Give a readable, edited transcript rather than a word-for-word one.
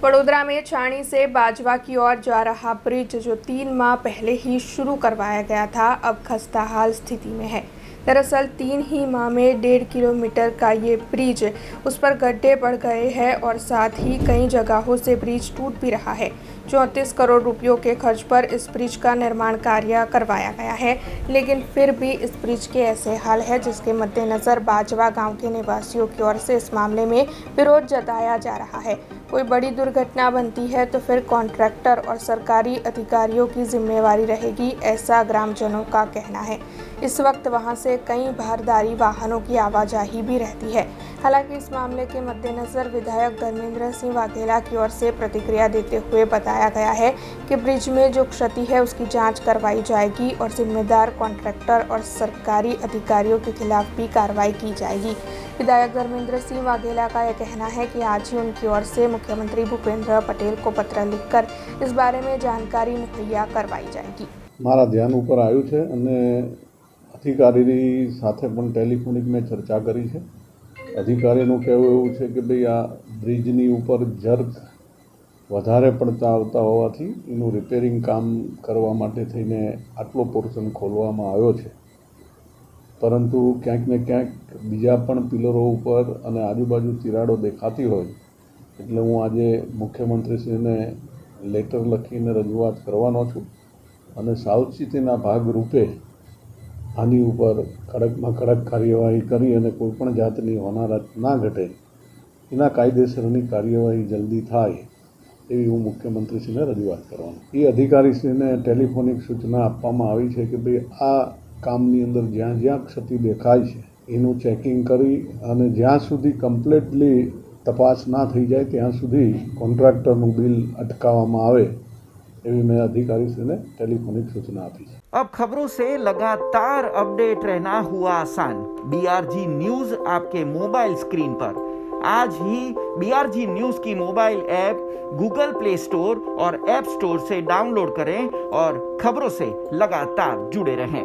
वडोदरा में छाणी से बाजवा की ओर जा रहा ब्रिज जो 3 माह पहले ही शुरू करवाया गया था, अब खस्ताहाल स्थिति में है। दरअसल 3 ही माह में 1.5 किलोमीटर का ये ब्रिज, उस पर गड्ढे पड़ गए हैं और साथ ही कई जगहों से ब्रिज टूट भी रहा है। 34 करोड़ रुपयों के खर्च पर इस ब्रिज का निर्माण कार्य करवाया गया है, लेकिन फिर भी इस ब्रिज के ऐसे हाल है, जिसके मद्देनज़र बाजवा गांव के निवासियों की ओर से इस मामले में विरोध जताया जा रहा है। कोई बड़ी दुर्घटना बनती है तो फिर कॉन्ट्रैक्टर और सरकारी अधिकारियों की जिम्मेवारी रहेगी, ऐसा ग्रामजनों का कहना है। इस वक्त वहां से कई भारदारी वाहनों की आवाजाही भी रहती है। हालांकि इस मामले के मद्देनजर विधायक धर्मेंद्र सिंह वाघेला की ओर से प्रतिक्रिया देते हुए बताया गया है कि ब्रिज में जो क्षति है उसकी जांच करवाई जाएगी और जिम्मेदार कॉन्ट्रैक्टर और सरकारी अधिकारियों के खिलाफ भी कार्रवाई की जाएगी। विधायक धर्मेंद्र सिंह वाघेला का यह कहना है कि आज ही उनकी ओर से मुख्यमंत्री भूपेंद्र पटेल को पत्र लिखकर इस बारे में जानकारी मुहैया करवाई जाएगी। મારા ધ્યાન ઉપર આવ્યું છે અને અધિકારીની સાથે પણ ટેલિફોનિક મેં ચર્ચા કરી છે। અધિકારીનું કહેવું એવું છે કે ભાઈ આ બ્રિજની ઉપર જર્ક વધારે પડતા આવતા હોવાથી એનું રિપેરિંગ કામ કરવા માટે થઈને આટલો પોર્શન ખોલવામાં આવ્યો છે, પરંતુ ક્યાંક ને ક્યાંક બીજા પણ પિલરો ઉપર અને આજુબાજુ તિરાડો દેખાતી હોય એટલે હું આજે મુખ્યમંત્રીશ્રીને લેટર લખીને રજૂઆત કરવાનો છું અને સાવચેતીના ભાગરૂપે આની ઉપર કડકમાં કડક કાર્યવાહી કરી અને કોઈપણ જાતની હોનારત ના ઘટે એના કાયદેસરની કાર્યવાહી જલ્દી થાય એવી હું મુખ્યમંત્રીશ્રીને રજૂઆત કરવાનો। એ અધિકારીશ્રીને ટેલિફોનિક સૂચના આપવામાં આવી છે કે ભાઈ આ કામની અંદર જ્યાં જ્યાં ક્ષતિ દેખાય છે એનું ચેકિંગ કરી અને જ્યાં સુધી કમ્પ્લીટલી તપાસ ના થઈ જાય ત્યાં સુધી કોન્ટ્રાક્ટરનું બિલ અટકાવવામાં આવે એવી मैं अधिकारीश्रीने टेलिफोनिक सूचना आपी है। अब खबरों से लगातार अपडेट रहना हुआ आसान। BRG न्यूज आपके मोबाइल स्क्रीन पर आज ही BRG न्यूज की mobile app Google play store और ऐप स्टोर से डाउनलोड करें और खबरों से लगातार जुड़े रहें।